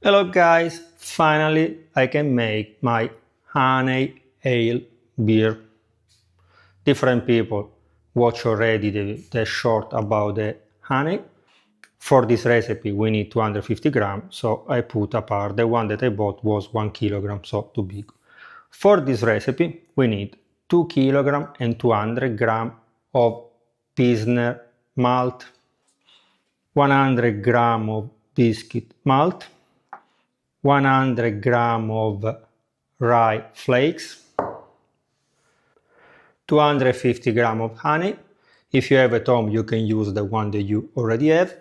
Hello guys, finally I can make my honey ale beer. Different people watch already the short about the honey. For this recipe we need 250 grams, so I put apart. The one that I bought was 1 kilogram, so too big. For this recipe we need 2 kilogram and 200 grams of Pilsner malt, 100 grams of Bisque malt, 100 grams of rye flakes, 250 grams of honey. If you have at home, you can use the one that you already have.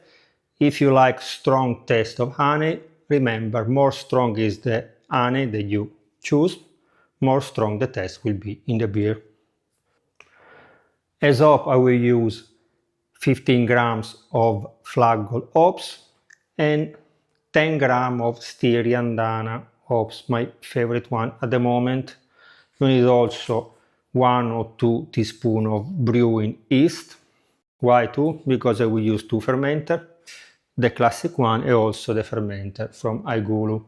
If you like strong taste of honey, remember, more strong is the honey that you choose, more strong the taste will be in the beer. As hope, I will use 15 grams of Fuggle hops and 10 grams of Styrian Dana hops, my favorite one at the moment. You need also 1 or 2 teaspoons of brewing yeast. Why 2? Because I will use 2 fermenter, the classic one and also the fermenter from iGulu.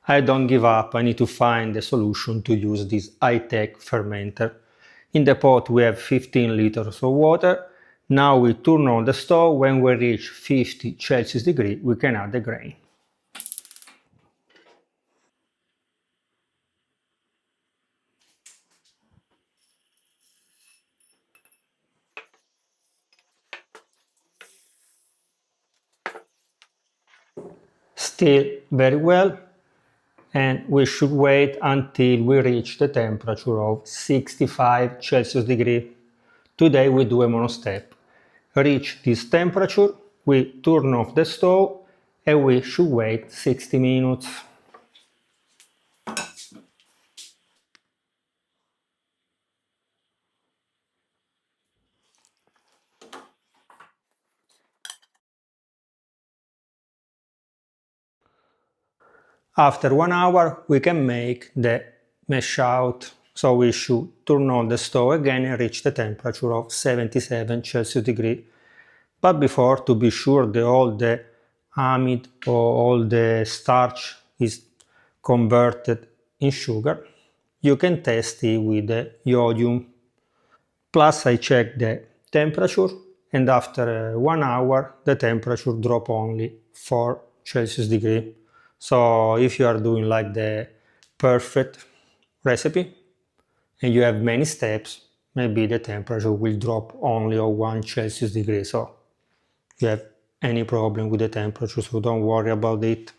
I don't give up, I need to find a solution to use this high-tech fermenter. In the pot we have 15 liters of water. Now we turn on the stove. When we reach 50 Celsius degree, we can add the grain. Still very well, and we should wait until we reach the temperature of 65 Celsius degree. Today we do a monostep. Reach this temperature, we turn off the stove and we should wait 60 minutes. After 1 hour we can make the mash out, so we should turn on the stove again and reach the temperature of 77 Celsius degree. But before, to be sure that all the amide or all the starch is converted in sugar, you can test it with the iodium. Plus I check the temperature, and after 1 hour the temperature drop only 4 Celsius degree. So if you are doing like the perfect recipe and you have many steps, maybe the temperature will drop only of 1 Celsius degree. So you have any problem with the temperature, so don't worry about it.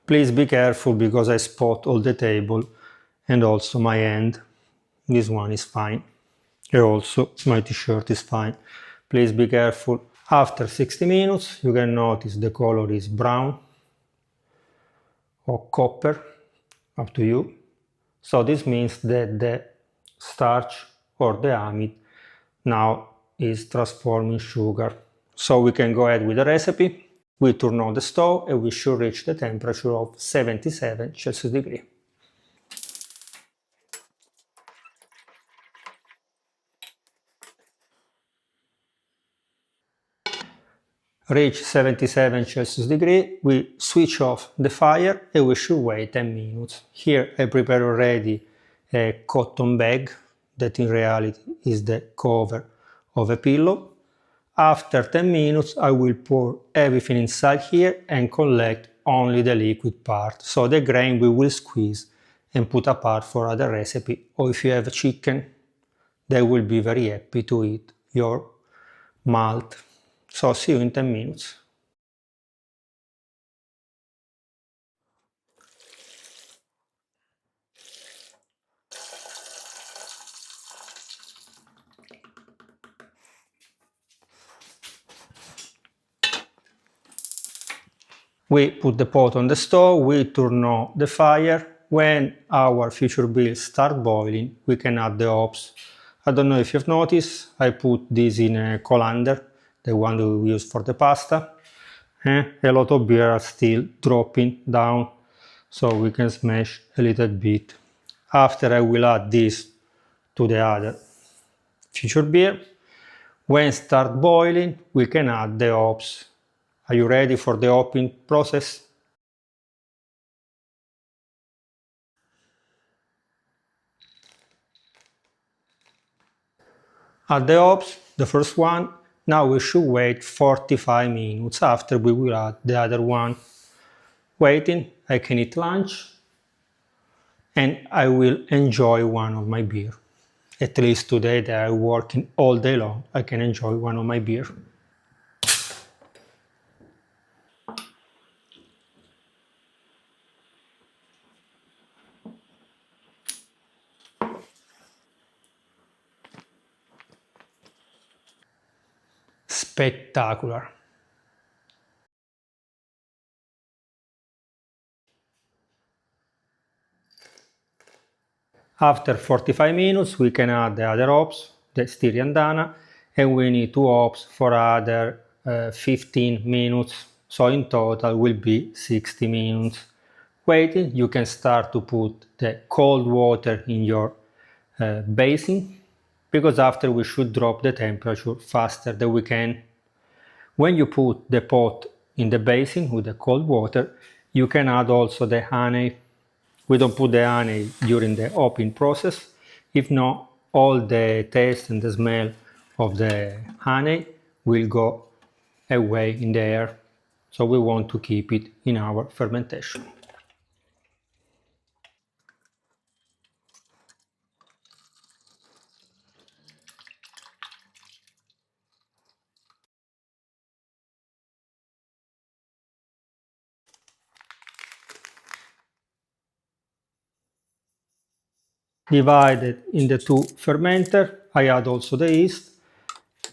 Please be careful because I spot all the table and also my hand. This one is fine. And also my t-shirt is fine. Please be careful. After 60 minutes you can notice the color is brown or copper, up to you. So this means that the starch or the amide now is transforming sugar. So we can go ahead with the recipe. We turn on the stove and we should reach the temperature of 77 Celsius degree. Reach 77 Celsius degree, we switch off the fire and we should wait 10 minutes. Here I prepare already a cotton bag that in reality is the cover of a pillow. After 10 minutes I will pour everything inside here and collect only the liquid part. So the grain we will squeeze and put apart for other recipe, or if you have chicken, they will be very happy to eat your malt. So see you in 10 minutes. We put the pot on the stove, we turn on the fire. When our future beer start boiling, we can add the hops. I don't know if you've noticed, I put this in a colander, the one that we use for the pasta. A lot of beer are still dropping down, so we can smash a little bit. After I will add this to the other future beer. When start boiling, we can add the hops. Are you ready for the hopping process? Add the hops, the first one. Now we should wait 45 minutes after we will add the other one. Waiting, I can eat lunch and I will enjoy one of my beer. At least today that I'm working all day long, I can enjoy one of my beer. Spectacular. After 45 minutes we can add the other hops, the Styrian Dana, and we need two hops for other 15 minutes, so in total will be 60 minutes. Waiting, you can start to put the cold water in your basin, because after we should drop the temperature faster than we can. When you put the pot in the basin with the cold water, you can add also the honey. We don't put the honey during the hopping process. If not, all the taste and the smell of the honey will go away in the air. So we want to keep it in our fermentation. Divided in the two fermenter, I add also the yeast.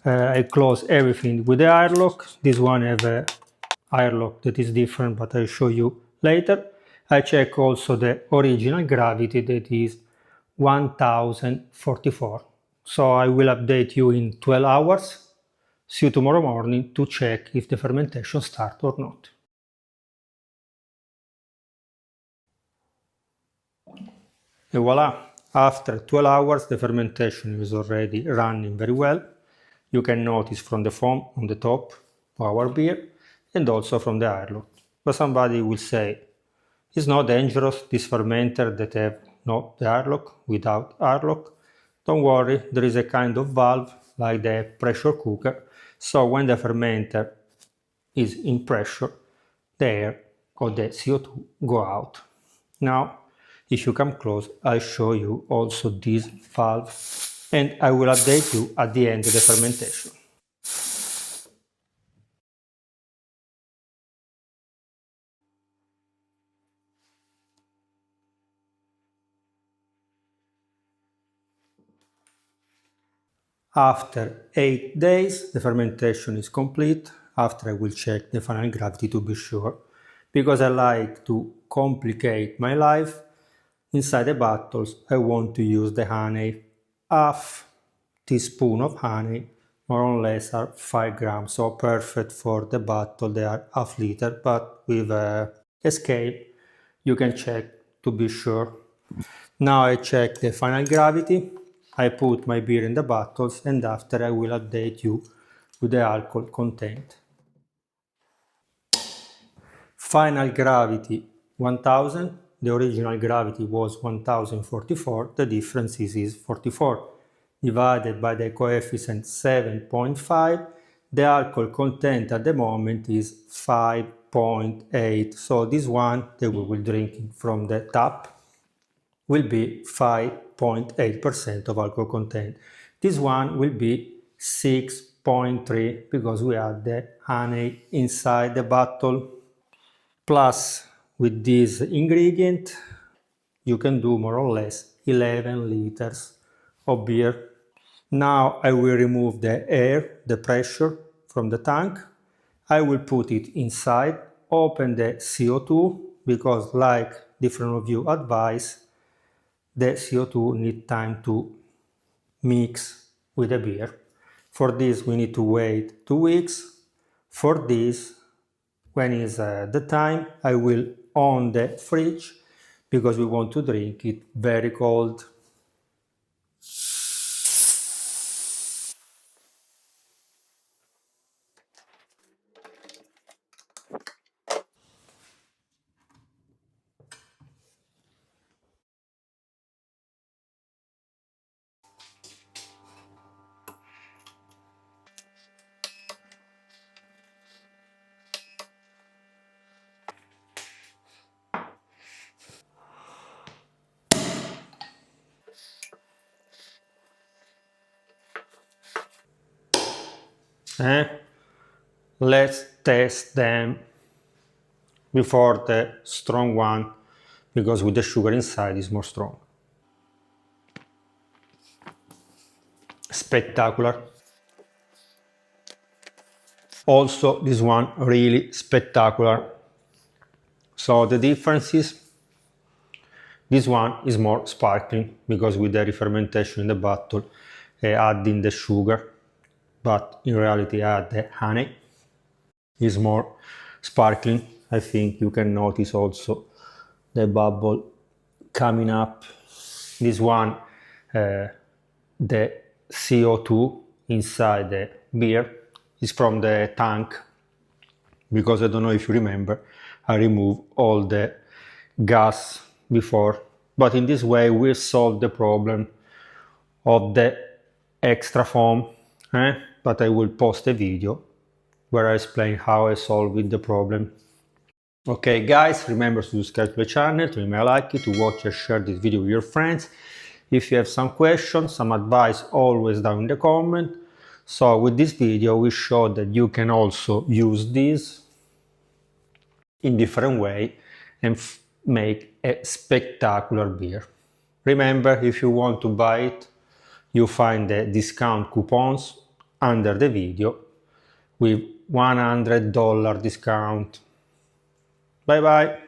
I close everything with the airlock. This one have a airlock that is different, but I'll show you later. I check also the original gravity, that is 1044. So I will update you in 12 hours. See you tomorrow morning to check if the fermentation starts or not. And voila! After 12 hours the fermentation is already running very well. You can notice from the foam on the top of our beer and also from the airlock. But somebody will say, it's not dangerous, this fermenter that have not the airlock, without airlock. Don't worry, there is a kind of valve like the pressure cooker, so when the fermenter is in pressure, the air or the CO2 go out. Now, if you come close, I'll show you also this valve and I will update you at the end of the fermentation. After 8 days, the fermentation is complete. After I will check the final gravity to be sure, because I like to complicate my life. Inside the bottles, I want to use the honey. Half teaspoon of honey, more or less are 5 grams, so perfect for the bottle. They are half liter, but with a scale, you can check to be sure. Now I check the final gravity. I put my beer in the bottles and after I will update you with the alcohol content. Final gravity 1000. The original gravity was 1044. The difference is 44. Divided by the coefficient 7.5. The alcohol content at the moment is 5.8. So this one that we will drink from the tap will be 5.8% of alcohol content. This one will be 6.3 because we add the honey inside the bottle. Plus, with this ingredient, you can do more or less 11 liters of beer. Now I will remove the air, the pressure from the tank. I will put it inside, open the CO2 because like different of you advise, the CO2 need time to mix with the beer. For this we need to wait 2 weeks. For this, when is the time, I will on the fridge because we want to drink it very cold. Let's test them before the strong one, because with the sugar inside is more strong. Spectacular. Also, this one really spectacular. So the difference is, this one is more sparkling, because with the re-fermentation in the bottle, adding the sugar, but in reality I add the honey. Is more sparkling. I think you can notice also the bubble coming up. This one, the CO2 inside the beer is from the tank, because I don't know if you remember, I removed all the gas before, but in this way we solve the problem of the extra foam, but I will post a video where I explain how I solved the problem. Okay guys, remember to subscribe to the channel, to leave me a like, to watch and share this video with your friends. If you have some questions, some advice, always down in the comment. So with this video we show that you can also use this in different way and make a spectacular beer. Remember, if you want to buy it, you find the discount coupons under the video with $100 discount. Bye bye!